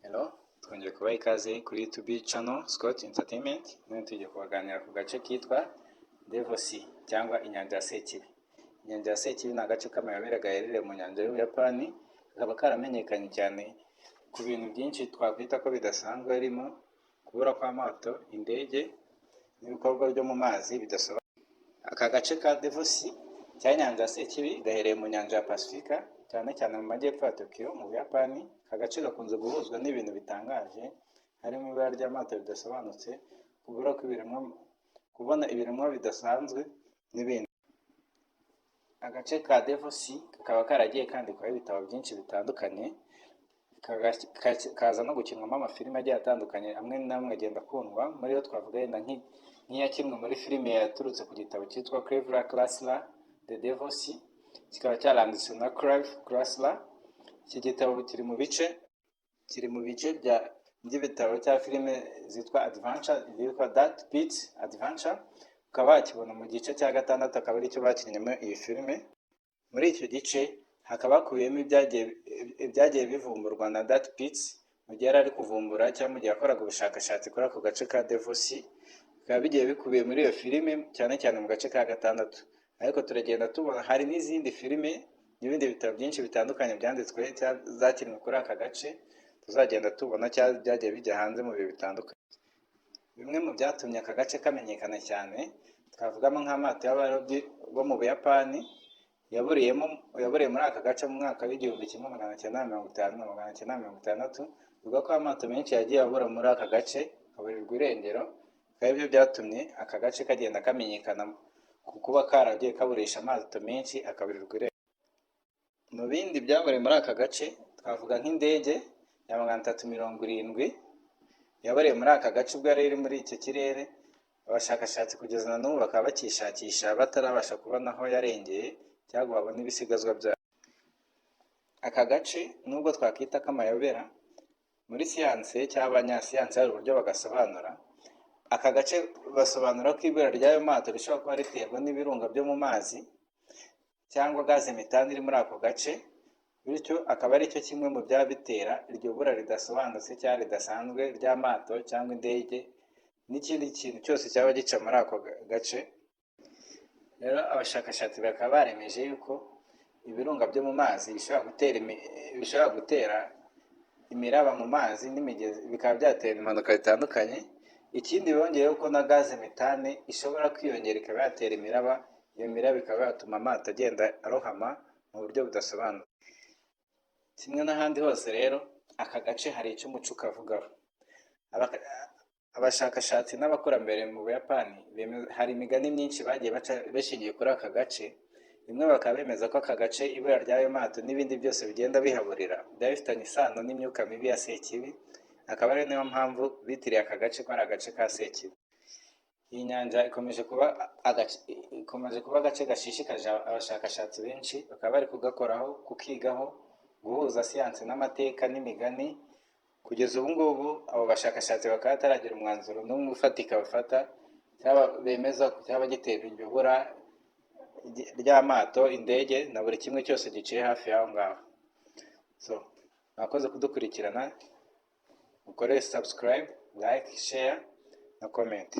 Hello, twongeye kubaha ikaze kuri YouTube channel Scott Entertainment. None tugiye kubaganira ku gace kitwa Devo Sea cyangwa inyanja ya Sekibi. Inyanja ya Sekibi ni agace k'amayobera gaherereye mu nyanja y'Ubuyapani, kakaba karamenyekanye cyane ku bintu byinshi twakwita ko bidasanzwe, harimo kubura kw'amato, indege n'ibikorwa byo mu mazi bidasobanutse. Aka gace ka Devo Sea cyangwa inyanja ya Sekibi gaherereye mu nyanja ya Pasifika, cyane cyane mu majyepfo ya Tokyo mu Buyapani. Aka gace gakunze guhuzwa n'ibintu bitangaje, harimo ibara ry'amato ridasobanutse, kubona ibiremwa bidasanzwe n'ibindi. Agace ka Devo Sea kakaba karagiye kandikwaho ibitabo byinshi bitandukanye, kaza no gukinwamo amafilime agiye atandukanye, amwe n'amwe agenda akundwa. Muri yo twavuga yenda nk'iyakinwe muri filime yaturutse ku gitabo cyitwa Cleveland Classler The Devo Sea, kikaba cyaranditswe na Clive Classler. Iki gitabo kiri mu bice by'ibitabo cya filime zitwa Adventure, zitwa That Beats Adventure. Ukaba wakibona mu gice cya gatandatu, akaba aricyo bakinnyemo iyi filime. Muri icyo gice hakaba hakubiyemo ibyagiye bivumburwa na That Beats mu gihe yari ari kuvumbura cyangwa mu gihe yakoraga ubushakashatsi kuri ako gace ka Devo Sea. Bikaba bigiye bikubiye muri iyo filime, cyane cyane mu gace ka gatandatu. Ariko turagenda tubona hari n'izindi filime n'ibindi bitabo byinshi bitandukanye byanditswe zakinwe kuri aka gace, tuzagenda tubona cyangwa byagiye bijya hanze mu bihe bitandukanye. Bimwe mu byatumye aka gace kamenyekana cyane twavugamo nk'amato y'abarobyi bo mu Buyapani yaburiye muri aka gace mu mwaka w'1950-1960. Bivuga ko amato menshi yagiye abura muri aka gace kaburirwa irengero, bikaba ibyo byatumye aka gace kagenda kamenyekana ku kuba karagiye kaburisha amato menshi akaburirwa irengero. Mu bindi byaburiye muri aka gace twavuga nk'indege ya 370 yaburiye muri aka gace ubwo yari iri muri icyo kirere. Abashakashatsi kugeza na n'ubu bakaba bakishakisha batarabasha kubona aho yarengeye cyangwa babona ibisigazwa byayo. Aka gace nubwo twakwita k'amayobera, muri siyanse cyangwa abanyasiyanse hari uburyo bagasobanura. Aka gace basobanura ko ibura ry'ayo mato rishobora kuba riterwa n'ibirunga byo mu mazi cyangwa gaze metani iri muri ako gace, bityo akaba ari cyo kimwe mu byaba bitera iryo bura ridasobanutse cyangwa ridasanzwe ry'amato cyangwa indege n'ikindi kintu cyose cyaba gica muri ako gace. Rero abashakashatsi bakaba baremeje yuko ibirunga byo mu mazi bishobora gutera imiraba mu mazi n'imigezi, bikaba byatera impanuka zitandukanye. Ikindi bongeyeho ko na gaze metane ishobora kwiyongera ikaba yatera imiraba. Iyo miraba ikaba yatuma amato agenda arohama mu buryo budasobanutse. Kimwe n'ahandi hose rero, aka gace hari icyo umuco ukavugaho. Abashakashatsi n'abakurambere mu Buyapani hari imigani myinshi bagiye bashingiye kuri aka gace. Rimwe bakaba bemeza ko aka gace ibura ry'ayo mato n'ibindi byose bigenda bihaburira byaba bifitanye isano n'imyuka mibi ya Sekibi. Akaba ari niyo mpamvu bitiriye aka gace ko ari agace ka Sekibi. Iyi nyanja ikomeje kuba agace gashishikaje abashakashatsi benshi, bakaba bari kugakoraho, kukigaho, guhuza siyansi n'amateka n'imigani. Kugeza ubu ngubu abo bashakashatsi bakaba bataragira umwanzuro n'umwe ufatika bafata cyangwa bemeza cyaba gitera iryo bura ry'amato, indege na buri kimwe cyose giciye hafi y'aho ngaho. Mwakoze kudukurikirana, mukore subscribe, like, share na comment.